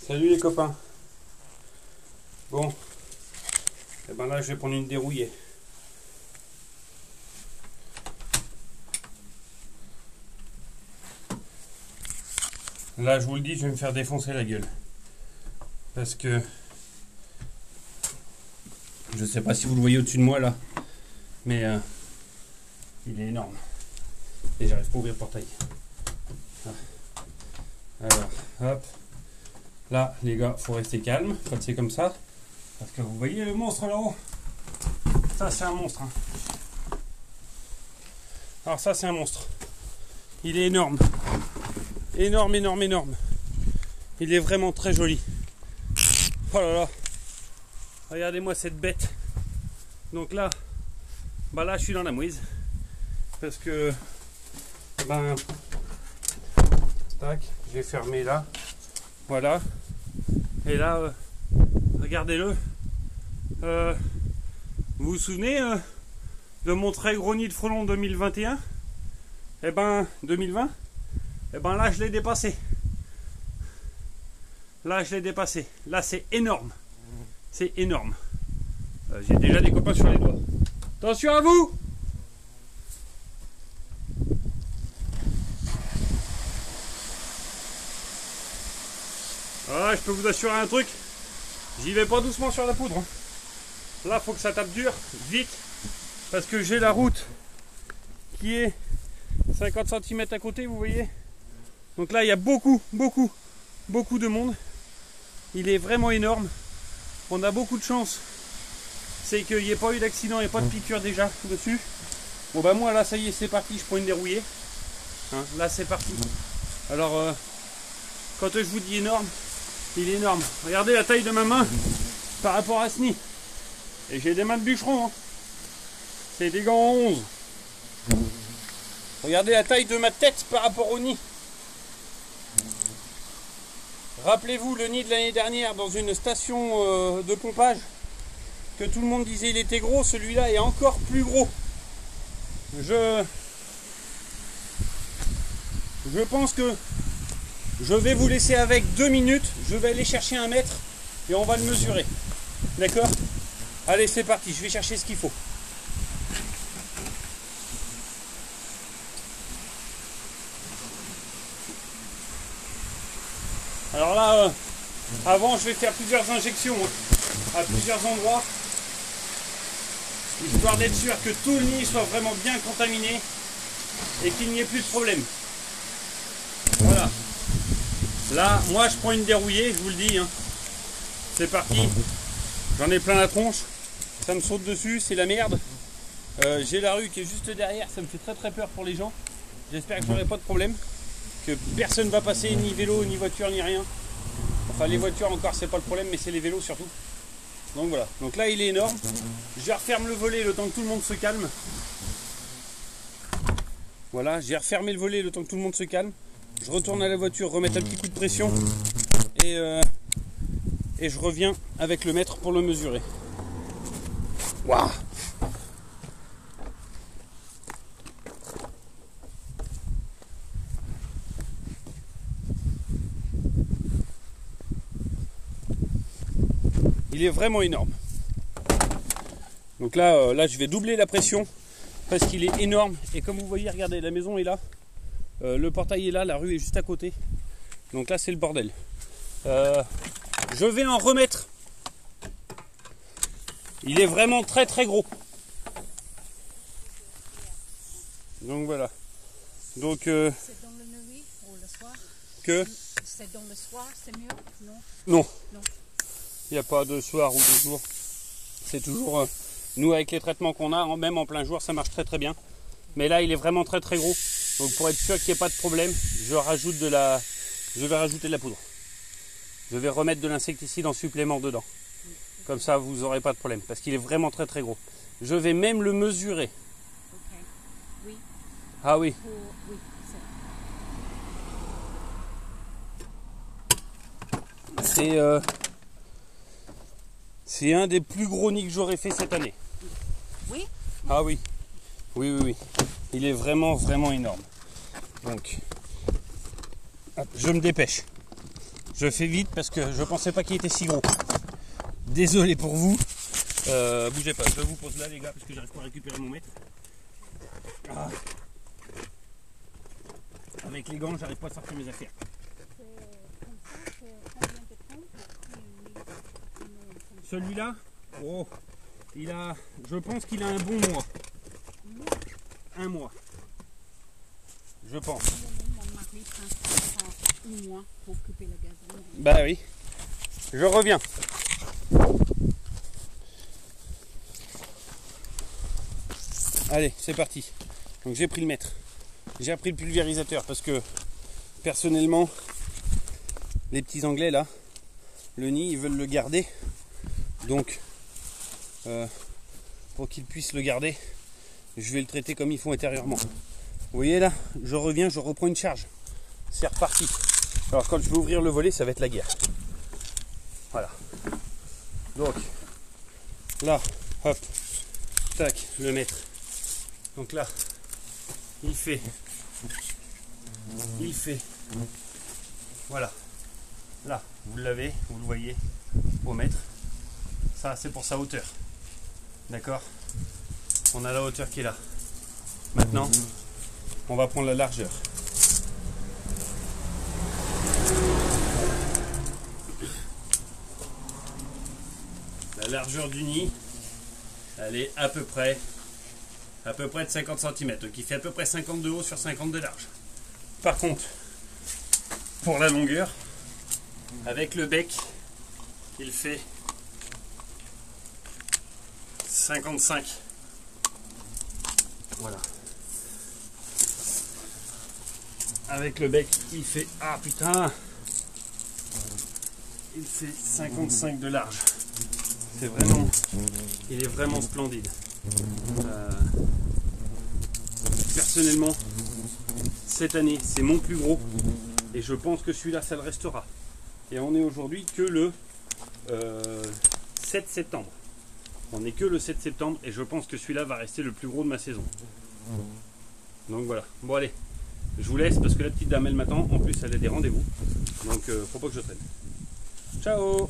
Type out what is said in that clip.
Salut les copains. Bon, et ben là je vais prendre une dérouillée. Là je vous le dis, je vais me faire défoncer la gueule. Parce que je sais pas si vous le voyez au-dessus de moi là, mais il est énorme. Et j'arrive pas à ouvrir le portail. Alors, hop. Là, les gars, faut rester calme quand c'est comme ça. Parce que vous voyez le monstre là-haut. Ça, c'est un monstre. Hein. Alors ça, c'est un monstre. Il est énorme. Énorme, énorme, énorme. Il est vraiment très joli. Oh là là. Regardez-moi cette bête. Donc là, bah là, je suis dans la mouise. Parce que, ben, tac, j'ai fermé là. Voilà. Et là, regardez-le. Vous vous souvenez de mon très gros nid de frelon 2021? Eh ben, 2020? Eh ben là, je l'ai dépassé. Là, je l'ai dépassé. Là, c'est énorme. C'est énorme. J'ai déjà des copains sur les doigts. Attention à vous! Ah, je peux vous assurer un truc. J'y vais pas doucement sur la poudre. Hein. Là, faut que ça tape dur, vite. Parce que j'ai la route qui est 50 cm à côté, vous voyez. Donc là, il y a beaucoup de monde. Il est vraiment énorme. On a beaucoup de chance. C'est qu'il n'y ait pas eu d'accident et pas de piqûre déjà dessus. Bon bah moi là, ça y est, c'est parti. Je prends une dérouillée. Hein, là, c'est parti. Alors, quand je vous dis énorme, il est énorme. Regardez la taille de ma main par rapport à ce nid. Et j'ai des mains de bûcheron. Hein. C'est des gants en 11. Regardez la taille de ma tête par rapport au nid. Rappelez-vous le nid de l'année dernière dans une station de pompage. Que tout le monde disait il était gros. Celui-là est encore plus gros. Je pense que je vais vous laisser avec 2 minutes. Je vais aller chercher un mètre et on va le mesurer. D'accord? Allez, c'est parti. Je vais chercher ce qu'il faut. Alors là, avant, je vais faire plusieurs injections hein, à plusieurs endroits. Histoire d'être sûr que tout le nid soit vraiment bien contaminé et qu'il n'y ait plus de problème. Voilà. Là, moi, je prends une dérouillée, je vous le dis. Hein. C'est parti. J'en ai plein la tronche. Ça me saute dessus, c'est la merde. J'ai la rue qui est juste derrière. Ça me fait très très peur pour les gens. J'espère que j'aurai pas de problème. Que personne va passer, ni vélo, ni voiture, ni rien. Enfin, les voitures encore, c'est pas le problème, mais c'est les vélos surtout. Donc voilà. Donc là, il est énorme. Je referme le volet le temps que tout le monde se calme. Voilà, j'ai refermé le volet le temps que tout le monde se calme. Je retourne à la voiture, remettre un petit coup de pression et je reviens avec le mètre pour le mesurer. Waouh! Il est vraiment énorme. Donc là, là, je vais doubler la pression parce qu'il est énorme. Et comme vous voyez, regardez, la maison est là. Le portail est là, la rue est juste à côté. Donc là, c'est le bordel. Je vais en remettre. Il est vraiment très très gros. Donc voilà. Donc c'est dans le nuit ou le soir? que C'est dans le soir, c'est mieux? Non. non. Non. Il n'y a pas de soir ou de jour. C'est toujours nous avec les traitements qu'on a, même en plein jour, ça marche très très bien. Mais là, il est vraiment très très gros. Donc pour être sûr qu'il n'y ait pas de problème, je vais rajouter de la poudre. Je vais remettre de l'insecticide en supplément dedans. Comme ça, vous n'aurez pas de problème. Parce qu'il est vraiment très très gros. Je vais même le mesurer. Ok. Oui. Ah oui. Oui. C'est un des plus gros nids que j'aurais fait cette année. Oui. Ah oui. Oui, oui, oui. Il est vraiment, vraiment énorme. Donc, hop, je me dépêche. Je fais vite parce que je pensais pas qu'il était si gros. Désolé pour vous. Bougez pas, je vous pose là les gars parce que j'arrive pas à récupérer mon mètre. Ah. Avec les gants, j'arrive pas à sortir mes affaires. Celui-là, oh, je pense qu'il a un bon mois. Un mois. Je pense. Mon mari prend un mois pour couper le gazon. Bah oui. Je reviens. Allez, c'est parti. Donc j'ai pris le mètre. J'ai pris le pulvérisateur parce que personnellement, les petits Anglais là, le nid, ils veulent le garder. Donc, pour qu'ils puissent le garder, je vais le traiter comme ils font intérieurement. Vous voyez là, je reviens, je reprends une charge. C'est reparti. Alors quand je vais ouvrir le volet, ça va être la guerre. Voilà. Donc, là, hop, tac, le mètre. Donc là, il fait, voilà. Là, vous l'avez, vous le voyez, au mètre. Ça, c'est pour sa hauteur. D'accord? On a la hauteur qui est là. Maintenant, on va prendre la largeur. La largeur du nid, elle est à peu près de 50 cm, qui fait à peu près 50 de haut sur 50 de large. Par contre, pour la longueur, avec le bec, il fait 55. Voilà. Avec le bec, il fait... Ah putain! Il fait 55 de large. C'est vraiment... Il est vraiment splendide. Personnellement, cette année, c'est mon plus gros. Et je pense que celui-là, ça le restera. Et on est aujourd'hui que le 7 septembre. On n'est que le 7 septembre et je pense que celui-là va rester le plus gros de ma saison. Donc voilà. Bon allez, je vous laisse parce que la petite dame elle m'attend. En plus elle a des rendez-vous. Donc faut pas que je traîne. Ciao!